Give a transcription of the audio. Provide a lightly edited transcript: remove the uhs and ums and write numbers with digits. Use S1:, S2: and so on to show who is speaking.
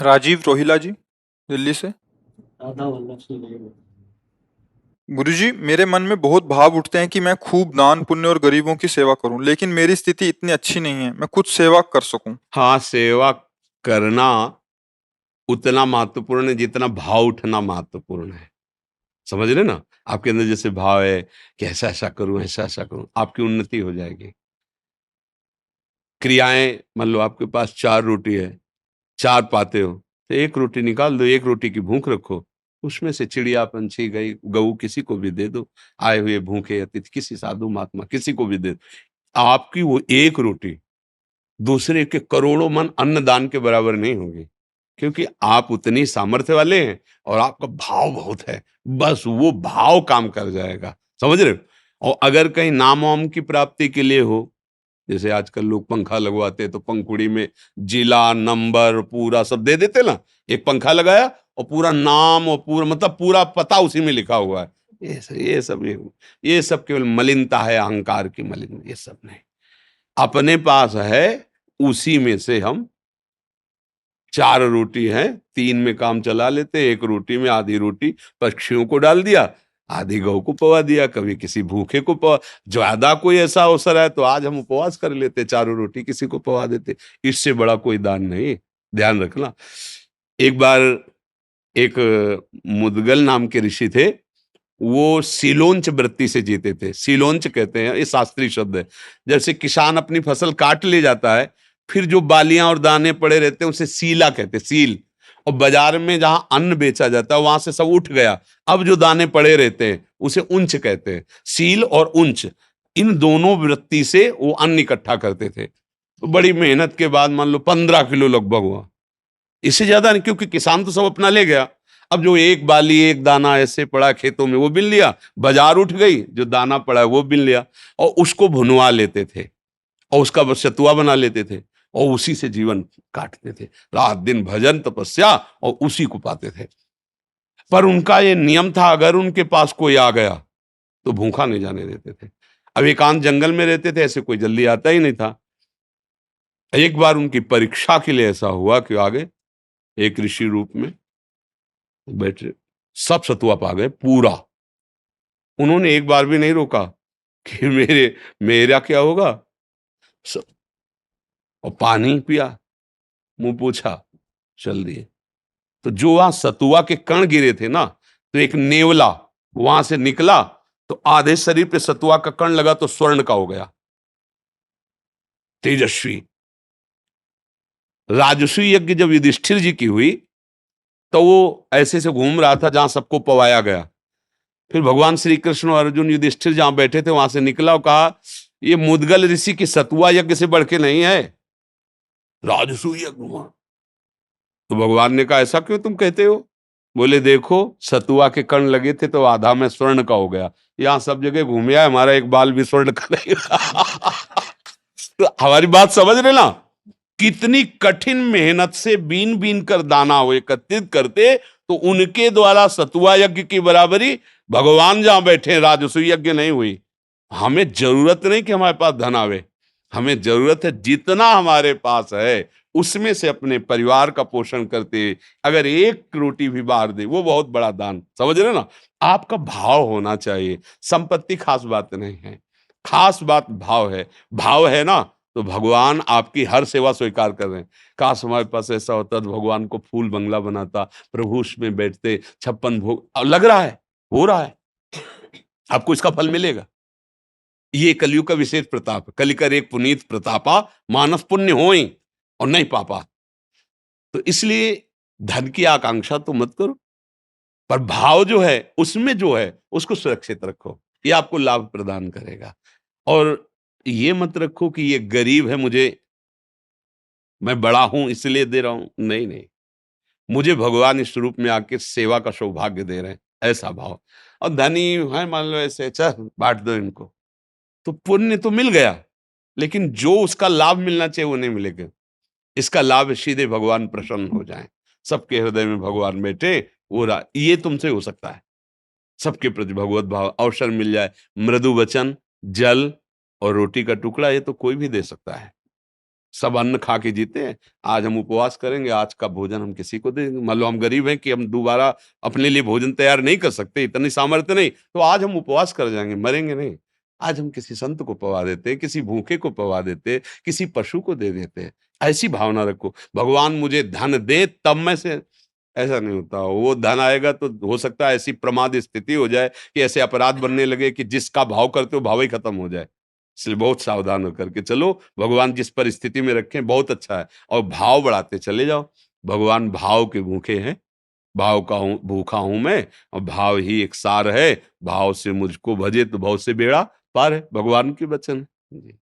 S1: राजीव रोहिला जी, दिल्ली से।
S2: राधा वल्लभ से नहीं।
S1: गुरुजी, मेरे मन में बहुत भाव उठते हैं कि मैं खूब दान पुण्य और गरीबों की सेवा करूं, लेकिन मेरी स्थिति इतनी अच्छी नहीं है मैं कुछ सेवा कर सकूं।
S3: हाँ, सेवा करना उतना महत्वपूर्ण है जितना भाव उठना महत्वपूर्ण है। समझ रहे ना? आपके अंदर जैसे भाव है कि ऐसा ऐसा करूं, ऐसा ऐसा करूं, आपकी उन्नति हो जाएगी। क्रियाएं, मान लो आपके पास 4 रोटी है, 4 पाते हो, तो 1 रोटी निकाल दो, 1 रोटी की भूख रखो। उसमें से चिड़िया, पंछी, गई गऊ किसी को भी दे दो। आए हुए भूखे अतिथि, किसी साधु महात्मा किसी को भी दे दो। आपकी वो 1 रोटी दूसरे के करोड़ों मन अन्नदान के बराबर नहीं होगी, क्योंकि आप उतनी सामर्थ्य वाले हैं और आपका भाव बहुत है। बस वो भाव काम कर जाएगा। समझ रहे हो? और अगर कहीं नाम वाम की प्राप्ति के लिए हो, जैसे आजकल लोग पंखा लगवाते हैं, तो पंखुड़ी में जिला नंबर पूरा सब दे देते ना। एक पंखा लगाया और पूरा नाम और पूरा मतलब पूरा पता उसी में लिखा हुआ है। ये सब केवल मलिनता है, अहंकार की मलिन, ये सब नहीं। अपने पास है, उसी में से हम 4 रोटी है, 3 में काम चला लेते, 1 रोटी में आधी रोटी पक्षियों को डाल दिया, आधी गौ को पवा दिया, कभी किसी भूखे को पवा। ज्यादा कोई ऐसा अवसर है तो आज हम उपवास कर लेते, 4 रोटी किसी को पवा देते। इससे बड़ा कोई दान नहीं। ध्यान रखना। एक बार एक मुदगल नाम के ऋषि थे, वो सीलोंच वृत्ति से जीते थे। सीलोंच कहते हैं, ये शास्त्रीय शब्द है। जैसे किसान अपनी फसल काट ले जाता है, फिर जो बालियां और दाने पड़े रहते हैं उसे सीला कहते हैं, सील। और बाजार में जहां अन्न बेचा जाता है वहां से सब उठ गया, अब जो दाने पड़े रहते हैं उसे उंच कहते हैं। सील और उंच, इन दोनों वृत्ति से वो अन्न इकट्ठा करते थे। तो बड़ी मेहनत के बाद मान लो 15 किलो लगभग हुआ, इससे ज्यादा नहीं, क्योंकि किसान तो सब अपना ले गया। अब जो एक बाली एक दाना ऐसे पड़ा खेतों में वो बिन लिया, बाजार उठ गई, जो दाना पड़ा है वो बिन लिया, और उसको भुनवा लेते थे और उसका बस सतुआ बना लेते थे और उसी से जीवन काटते थे। रात दिन भजन तपस्या और उसी को पाते थे। पर उनका ये नियम था, अगर उनके पास कोई आ गया तो भूखा नहीं जाने देते थे। अब एकांत जंगल में रहते थे, ऐसे कोई जल्दी आता ही नहीं था। एक बार उनकी परीक्षा के लिए ऐसा हुआ कि आगे एक ऋषि रूप में बैठे, सब सतुआ पा गए पूरा। उन्होंने एक बार भी नहीं रोका कि मेरा क्या होगा। स- और पानी पिया, मुंह पूछा, चल दिए। तो जो वहां सतुआ के कण गिरे थे ना, तो एक नेवला वहां से निकला, तो आधे शरीर पे सतुआ का कण लगा तो स्वर्ण का हो गया, तेजस्वी। राजस्वी यज्ञ जब युधिष्ठिर जी की हुई, तो वो ऐसे से घूम रहा था जहां सबको पवाया गया। फिर भगवान श्री कृष्ण और अर्जुन युधिष्ठिर जहां बैठे थे वहां से निकला और कहा, ये मुदगल ऋषि की सतुआ यज्ञ से बढ़ के नहीं है, राजसूय यज्ञ हुआ। तो भगवान ने कहा, ऐसा क्यों तुम कहते हो? बोले, देखो सतुआ के कण लगे थे तो आधा में स्वर्ण का हो गया, यहाँ सब जगह घूमे आए, हमारा एक बाल भी स्वर्ण का नहीं। तो हमारी बात समझ रहे ना? कितनी कठिन मेहनत से बीन बीन कर दाना हो एकत्रित करते, तो उनके द्वारा सतुआ यज्ञ की बराबरी भगवान जहां बैठे राजसूय यज्ञ नहीं हुई। हमें जरूरत नहीं कि हमारे पास धन आवे, हमें जरूरत है जितना हमारे पास है उसमें से अपने परिवार का पोषण करते, अगर 1 रोटी भी बाहर दे, वो बहुत बड़ा दान। समझ रहे ना? आपका भाव होना चाहिए। संपत्ति खास बात नहीं है, खास बात भाव है। भाव है ना, तो भगवान आपकी हर सेवा स्वीकार कर रहे हैं। काश हमारे पास ऐसा होता तो भगवान को फूल बंगला बनाता, प्रभु उसमें बैठते, 56 भोग। अब लग रहा है, हो रहा है, आपको इसका फल मिलेगा। ये कलयुग का विशेष प्रताप है। कलिकर एक पुनीत प्रतापा, मानस पुण्य होई और नहीं पापा। तो इसलिए धन की आकांक्षा तो मत करो, पर भाव जो है उसमें जो है उसको सुरक्षित रखो, ये आपको लाभ प्रदान करेगा। और ये मत रखो कि ये गरीब है, मुझे, मैं बड़ा हूं इसलिए दे रहा हूं। नहीं नहीं, मुझे भगवान इस रूप में आके सेवा का सौभाग्य दे रहे हैं, ऐसा भाव। और धनी है मान लो ऐसे, चल बांट दो इनको, तो पुण्य तो मिल गया, लेकिन जो उसका लाभ मिलना चाहिए वो नहीं मिलेगा। इसका लाभ सीधे भगवान प्रसन्न हो जाएं, सबके हृदय में भगवान बैठे, ये तुमसे हो सकता है। सबके प्रति भगवत भाव, अवसर मिल जाए, मृदु वचन, जल और रोटी का टुकड़ा, ये तो कोई भी दे सकता है। सब अन्न खा के जीते हैं। आज हम उपवास करेंगे, आज का भोजन हम किसी को देंगे। मान लो हम गरीब हैं कि हम दोबारा अपने लिए भोजन तैयार नहीं कर सकते, इतनी सामर्थ्य नहीं, तो आज हम उपवास कर जाएंगे, मरेंगे नहीं। आज हम किसी संत को पवा देते, किसी भूखे को पवा देते, किसी पशु को दे देते। ऐसी भावना रखो, भगवान मुझे धन दे तब मैं से, ऐसा नहीं होता। वो धन आएगा तो हो सकता है ऐसी प्रमाद स्थिति हो जाए कि ऐसे अपराध बनने लगे कि जिसका भाव करते हो भाव ही खत्म हो जाए। इसलिए बहुत सावधान होकर के चलो, भगवान जिस परिस्थिति में रखें बहुत अच्छा है, और भाव बढ़ाते चले जाओ। भगवान भाव के भूखे हैं, भाव का हूँ भूखा हूं मैं, और भाव ही एक सार है। भाव से मुझको भजे तो भाव से बेड़ा पार है, भगवान के वचन है। जी।